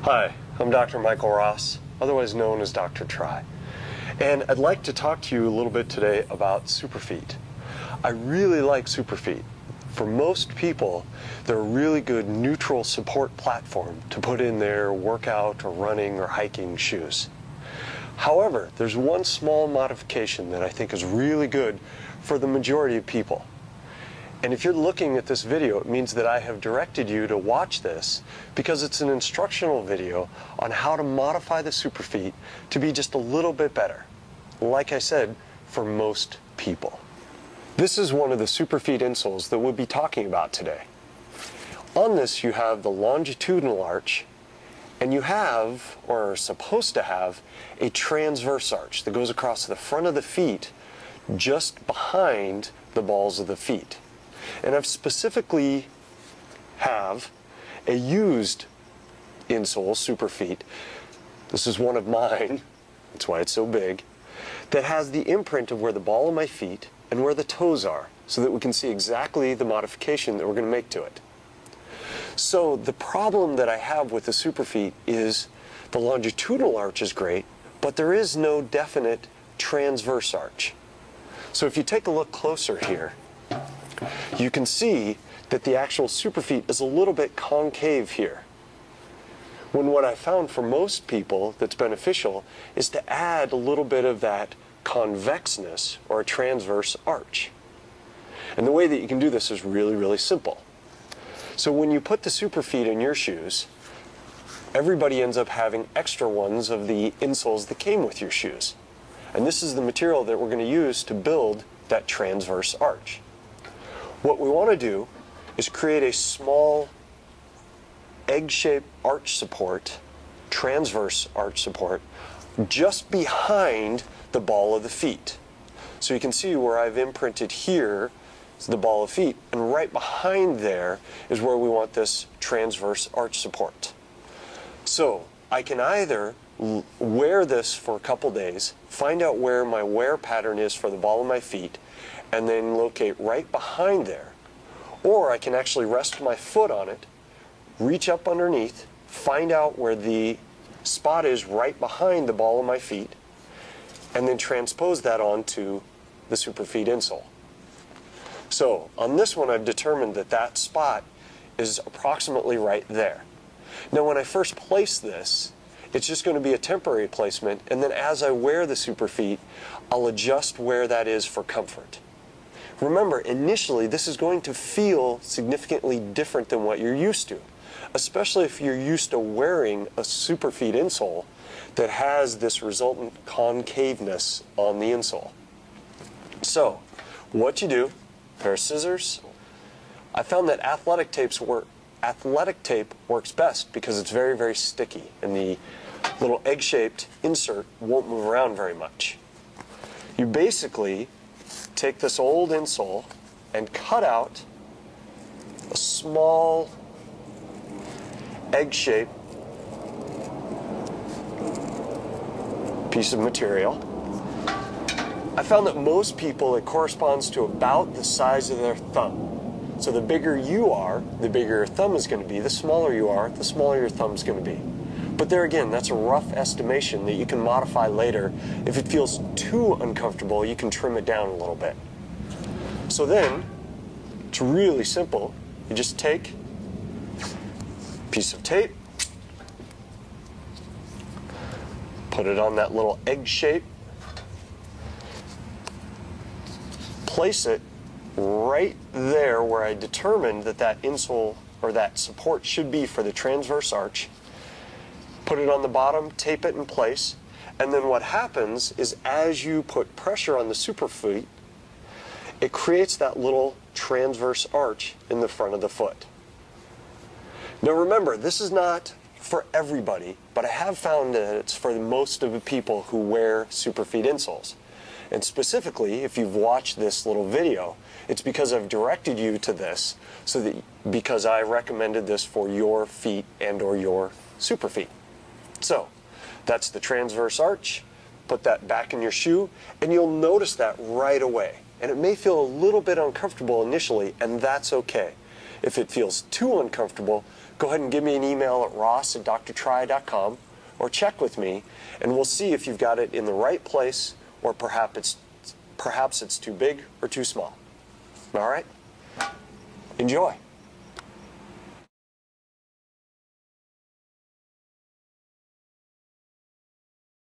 Hi, I'm Dr. Michael Ross, otherwise known as Dr. Try, and I'd like to talk to you a little bit today about Superfeet. I really like Superfeet. For most people, they're a really good neutral support platform to put in their workout or running or hiking shoes. However, there's one small modification that I think is really good for the majority of people. And if you're looking at this video, it means that I have directed you to watch this because it's an instructional video on how to modify the Superfeet to be just a little bit better. Like I said, for most people. This is one of the Superfeet insoles that we'll be talking about today. On this you have the longitudinal arch, and you have, or are supposed to have, a transverse arch that goes across the front of the feet just behind the balls of the feet. And I've specifically have a used insole, Superfeet. This is one of mine, that's why it's so big, that has the imprint of where the ball of my feet and where the toes are, so that we can see exactly the modification that we're going to make to it. So the problem that I have with the Superfeet is the longitudinal arch is great, but there is no definite transverse arch. So if you take a look closer here, you can see that the actual Superfeet is a little bit concave here. When what I found for most people that's beneficial is to add a little bit of that convexness or a transverse arch. And the way that you can do this is really, really simple. So when you put the Superfeet in your shoes, everybody ends up having extra ones of the insoles that came with your shoes. And this is the material that we're going to use to build that transverse arch. What we want to do is create a small egg-shaped arch support, transverse arch support, just behind the ball of the feet. So you can see where I've imprinted here is the ball of feet, and right behind there is where we want this transverse arch support. So I can either wear this for a couple days, find out where my wear pattern is for the ball of my feet, and then locate right behind there. Or I can actually rest my foot on it, reach up underneath, find out where the spot is right behind the ball of my feet, and then transpose that onto the Superfeet insole. So on this one I've determined that that spot is approximately right there. Now when I first place this, it's just going to be a temporary placement, and then as I wear the Superfeet, I'll adjust where that is for comfort. Remember, initially this is going to feel significantly different than what you're used to, especially if you're used to wearing a Superfeet insole that has this resultant concaveness on the insole. So, what you do, pair of scissors. I found that athletic tape works best because it's very, very sticky, and the little egg-shaped insert won't move around very much. You basically take this old insole and cut out a small egg-shaped piece of material. I found that most people it corresponds to about the size of their thumb. So the bigger you are, the bigger your thumb is going to be. The smaller you are, the smaller your thumb is going to be. But there again, that's a rough estimation that you can modify later. If it feels too uncomfortable, you can trim it down a little bit. So then, it's really simple. You just take a piece of tape, put it on that little egg shape, place it right there where I determined that that insole or that support should be for the transverse arch. Put it on the bottom, tape it in place, and then what happens is as you put pressure on the Superfeet, it creates that little transverse arch in the front of the foot. Now remember, this is not for everybody, but I have found that it's for most of the people who wear Superfeet insoles. And specifically, if you've watched this little video, it's because I've directed you to this, because I recommended this for your feet and or your Superfeet. So, that's the transverse arch. Put that back in your shoe, and you'll notice that right away. And it may feel a little bit uncomfortable initially, and that's okay. If it feels too uncomfortable, go ahead and give me an email at ross@drtry.com or check with me, and we'll see if you've got it in the right place, or perhaps it's too big or too small. All right? Enjoy.